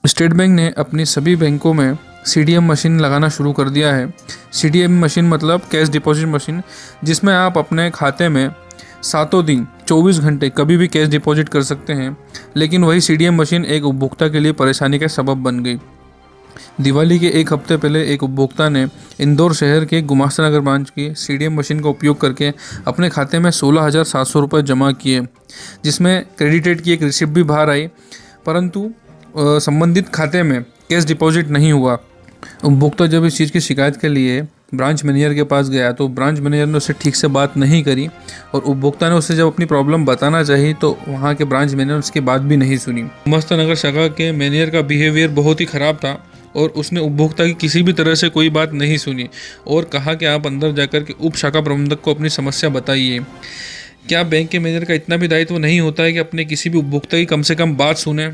State bank ने अपनी सभी बैंकों में सीडीएम मशीन लगाना शुरू कर दिया है। सीडीएम मशीन मतलब कैश डिपॉजिट मशीन, जिसमें आप अपने खाते में सातों दिन 24 घंटे कभी भी कैश डिपॉजिट कर सकते हैं। लेकिन वही सीडीएम मशीन एक उपभोक्ता के लिए परेशानी का सबब बन गई। दिवाली के एक हफ्ते पहले एक उपभोक्ता ने इंदौर शहर के गुमास्ता नगर ब्रांच की सीडीएम मशीन का उपयोग करके अपने खाते में 16,700 रुपये जमा किए, जिसमें क्रेडिटेड की एक रिसिप्ट भी बाहर आई, परंतु संबंधित खाते में कैश डिपॉजिट नहीं हुआ। उपभोक्ता जब इस चीज़ की शिकायत के लिए ब्रांच मैनेजर के पास गया तो ब्रांच मैनेजर ने उससे ठीक से बात नहीं करी और उपभोक्ता ने उससे जब अपनी प्रॉब्लम बताना चाहिए तो वहाँ के ब्रांच मैनेजर उसकी बात भी नहीं सुनी। गुमास्ता नगर शाखा के मैनेजर का बिहेवियर बहुत ही ख़राब था और उसने उपभोक्ता की किसी भी तरह से कोई बात नहीं सुनी और कहा कि आप अंदर जाकर के उप शाखा प्रबंधक को अपनी समस्या बताइए। क्या बैंक के मैनेजर का इतना भी दायित्व नहीं होता है कि अपने किसी भी उपभोक्ता की कम से कम बात सुने?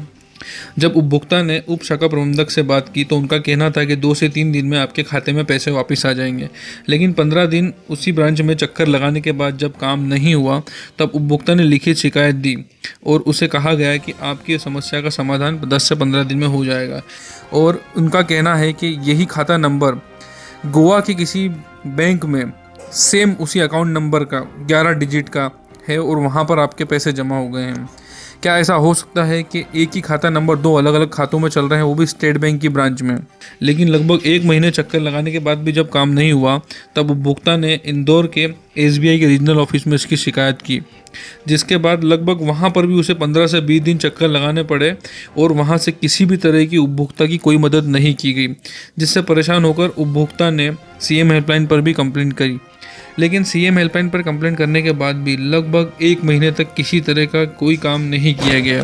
जब उपभोक्ता ने उप शाखा प्रबंधक से बात की तो उनका कहना था कि 2 से 3 दिन में आपके खाते में पैसे वापस आ जाएंगे। लेकिन 15 दिन उसी ब्रांच में चक्कर लगाने के बाद जब काम नहीं हुआ तब उपभोक्ता ने लिखित शिकायत दी और उसे कहा गया कि आपकी समस्या का समाधान 10 से 15 दिन में हो जाएगा। और उनका कहना है कि यही खाता नंबर गोवा के किसी बैंक में सेम उसी अकाउंट नंबर का 11 डिजिट का है और वहाँ पर आपके पैसे जमा हो गए हैं। क्या ऐसा हो सकता है कि एक ही खाता नंबर 2 अलग अलग खातों में चल रहे हैं, वो भी स्टेट बैंक की ब्रांच में? लेकिन लगभग 1 महीने चक्कर लगाने के बाद भी जब काम नहीं हुआ तब उपभोक्ता ने इंदौर के एसबीआई के रीजनल ऑफिस में इसकी शिकायत की, जिसके बाद लगभग वहां पर भी उसे 15 से 20 दिन चक्कर लगाने पड़े और वहां से किसी भी तरह की उपभोक्ता की कोई मदद नहीं की गई, जिससे परेशान होकर उपभोक्ता ने सीएम हेल्पलाइन पर भी कंप्लेंट करी। लेकिन सीएम हेल्पलाइन पर कंप्लेंट करने के बाद भी लगभग 1 महीने तक किसी तरह का कोई काम नहीं किया गया।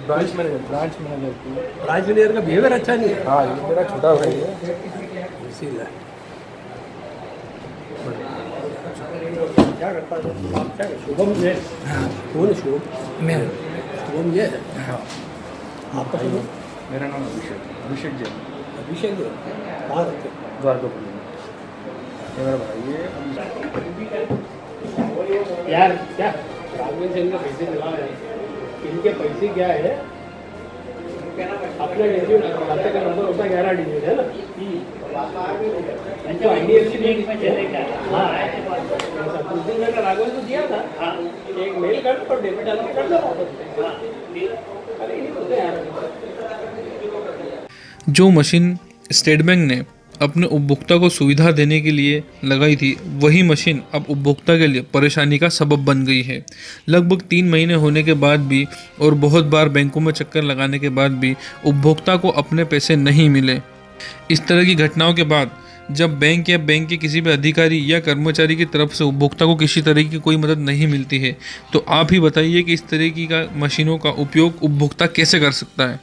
ब्रांच मैनेजर का बिहेवियर अच्छा नहीं है। हाँ, ये मेरा छोटा भाई है, इसीलिए। क्या करता है आप? क्या शुभम ये? हाँ, कौन है शुभम? मैं। शुभम ये है? हाँ। आपका शुभम? मेरा नाम अभिषेक जैन। अभिषेक जैन कहाँ रहते हैं? द्वारकापुर में। ये मेरा भाई है। यार क्या राघवेंद्र से इनके पैसे मिला है? इनके पैसे क्या है? अपने खाते का नंबर होता है 11 डिजिट है ना? तो IDFC बैंक में चले क्या? हाँ, कुछ दिन मैंने राघवेंद्र को दिया था। हाँ, एक मेल कर और डेबिट डाल के कर दो वापस। अरे नहीं होते यार। जो मशीन स्टेट बैंक ने अपने उपभोक्ता को सुविधा देने के लिए लगाई थी, वही मशीन अब उपभोक्ता के लिए परेशानी का सबब बन गई है। लगभग 3 महीने होने के बाद भी और बहुत बार बैंकों में चक्कर लगाने के बाद भी उपभोक्ता को अपने पैसे नहीं मिले। इस तरह की घटनाओं के बाद जब बैंक या बैंक के किसी भी अधिकारी या कर्मचारी की तरफ से उपभोक्ता को किसी तरह की कोई मदद नहीं मिलती है, तो आप ही बताइए कि इस तरह की मशीनों का उपयोग उपभोक्ता कैसे कर सकता है।